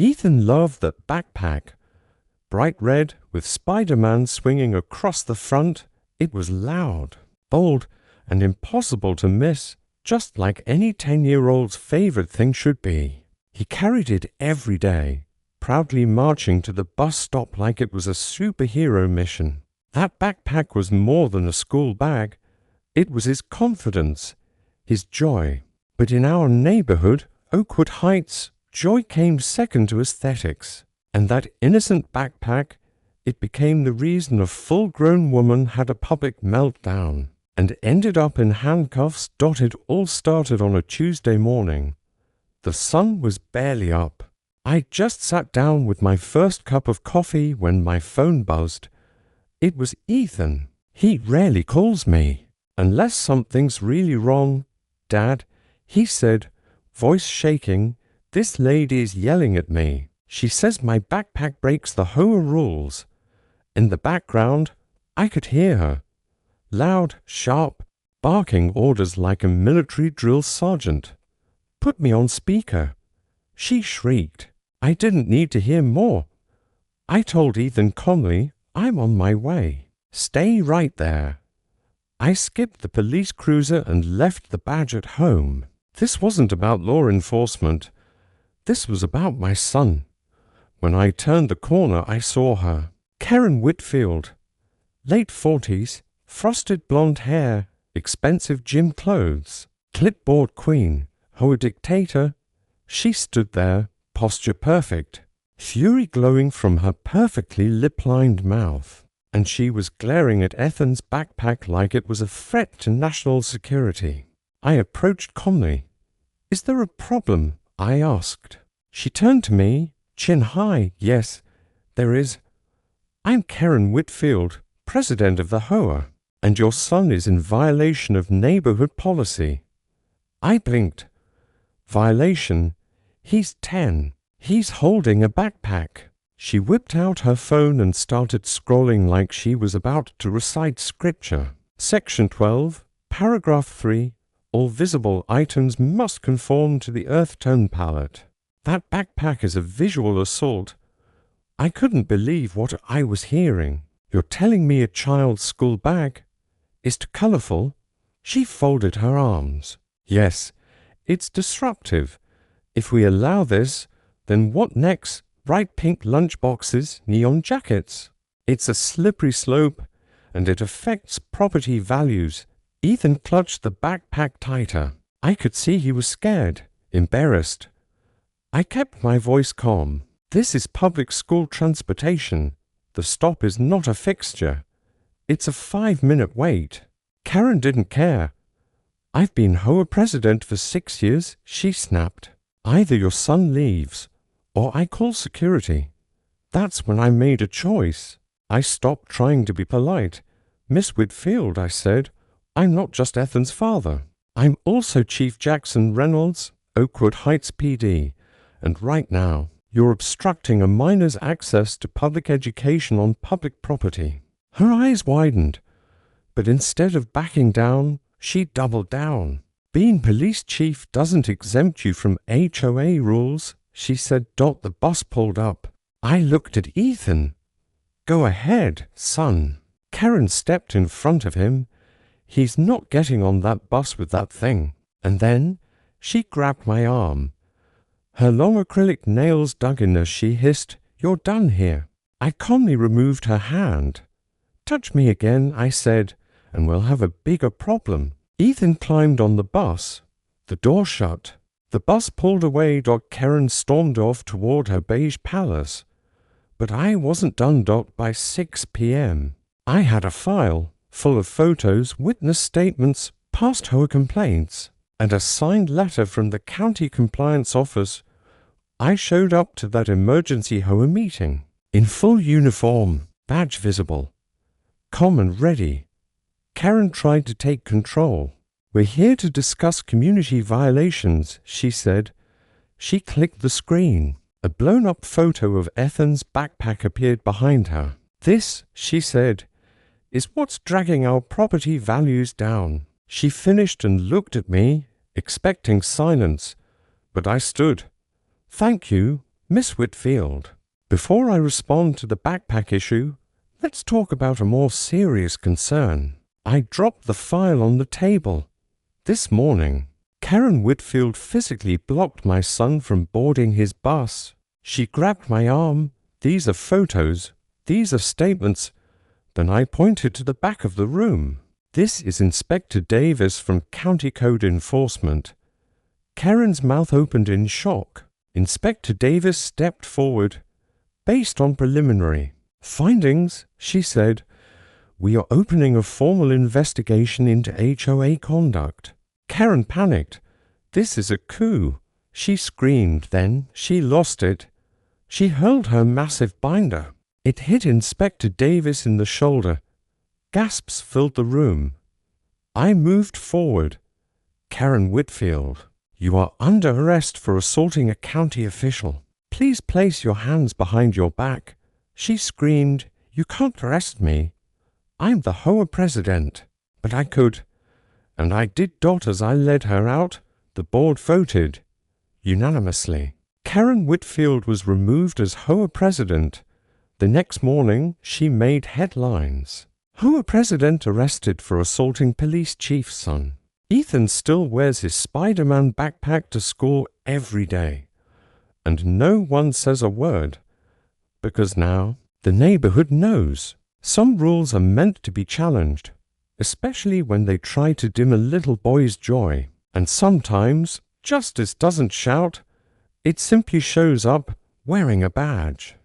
Ethan loved that backpack. Bright red, with Spider-Man swinging across the front. It was loud, bold, and impossible to miss, just like any 10-year-old's favorite thing should be. He carried it every day, proudly marching to the bus stop like it was a superhero mission. That backpack was more than a school bag. It was his confidence, his joy. But in our neighborhood, Oakwood Heights, joy came second to aesthetics. And that innocent backpack, it became the reason a full-grown woman had a public meltdown and ended up in handcuffs. It all started on a Tuesday morning. The sun was barely up. I just sat down with my first cup of coffee when my phone buzzed. It was Ethan. He rarely calls me. Unless something's really wrong. Dad, he said, voice shaking, this lady is yelling at me. She says my backpack breaks the HOA rules. In the background, I could hear her. Loud, sharp, barking orders like a military drill sergeant. Put me on speaker. She shrieked. I didn't need to hear more. I told Ethan calmly, I'm on my way. Stay right there. I skipped the police cruiser and left the badge at home. This wasn't about law enforcement. This was about my son. When I turned the corner, I saw her. Karen Whitfield. Late 40s, frosted blonde hair, expensive gym clothes, clipboard queen, HOA dictator. She stood there, posture perfect, fury glowing from her perfectly lip-lined mouth. And she was glaring at Ethan's backpack like it was a threat to national security. I approached calmly. Is there a problem? I asked. She turned to me, chin high. Yes, there is. I'm Karen Whitfield, president of the HOA, and your son is in violation of neighborhood policy. I blinked. Violation? He's 10. He's holding a backpack. She whipped out her phone and started scrolling like she was about to recite scripture. Section 12, paragraph 3, all visible items must conform to the earth tone palette. That backpack is a visual assault. I couldn't believe what I was hearing. You're telling me a child's school bag is too colorful? She folded her arms. Yes, it's disruptive. If we allow this, then what next? Bright pink lunchboxes, neon jackets. It's a slippery slope, and it affects property values. Ethan clutched the backpack tighter. I could see he was scared, embarrassed. I kept my voice calm. This is public school transportation. The stop is not a fixture. It's a 5-minute wait. Karen didn't care. I've been HOA president for 6 years, she snapped. Either your son leaves, or I call security. That's when I made a choice. I stopped trying to be polite. Miss Whitfield, I said, I'm not just Ethan's father. I'm also Chief Jackson Reynolds, Oakwood Heights PD, and right now, you're obstructing a minor's access to public education on public property. Her eyes widened, but instead of backing down, she doubled down. Being police chief doesn't exempt you from HOA rules, she said. The bus pulled up. I looked at Ethan. Go ahead, son. Karen stepped in front of him. He's not getting on that bus with that thing. And then she grabbed my arm. Her long acrylic nails dug in as she hissed, You're done here. I calmly removed her hand. Touch me again, I said, and we'll have a bigger problem. Ethan climbed on the bus. The door shut. The bus pulled away. Karen stormed off toward her beige palace. But I wasn't done. By 6 p.m. I had a file full of photos, witness statements, past HOA complaints, and a signed letter from the county compliance office. I showed up to that emergency HOA meeting in full uniform, badge visible, calm and ready. Karen tried to take control. We're here to discuss community violations, she said. She clicked the screen. A blown-up photo of Ethan's backpack appeared behind her. This, she said, is what's dragging our property values down. She finished and looked at me, expecting silence, but I stood. Thank you, Miss Whitfield, before I respond to the backpack issue, let's talk about a more serious concern. I dropped the file on the table. This morning, Karen Whitfield physically blocked my son from boarding his bus. She grabbed my arm. These are photos. These are statements. Then I pointed to the back of the room. This is Inspector Davis from County Code Enforcement. Karen's mouth opened in shock. Inspector Davis stepped forward. Based on preliminary findings, she said, we are opening a formal investigation into HOA conduct. Karen panicked. This is a coup. She screamed. Then she lost it. She hurled her massive binder. It hit Inspector Davis in the shoulder. Gasps filled the room. I moved forward. Karen Whitfield, you are under arrest for assaulting a county official. Please place your hands behind your back. She screamed, you can't arrest me. I'm the HOA president. But I could. And I did dot as I led her out. The board voted unanimously. Karen Whitfield was removed as HOA president. The next morning, she made headlines. HOA president arrested for assaulting police chief's son. Ethan still wears his Spider-Man backpack to school every day. And no one says a word. Because now, the neighborhood knows. Some rules are meant to be challenged, especially when they try to dim a little boy's joy. And sometimes, justice doesn't shout. It simply shows up wearing a badge.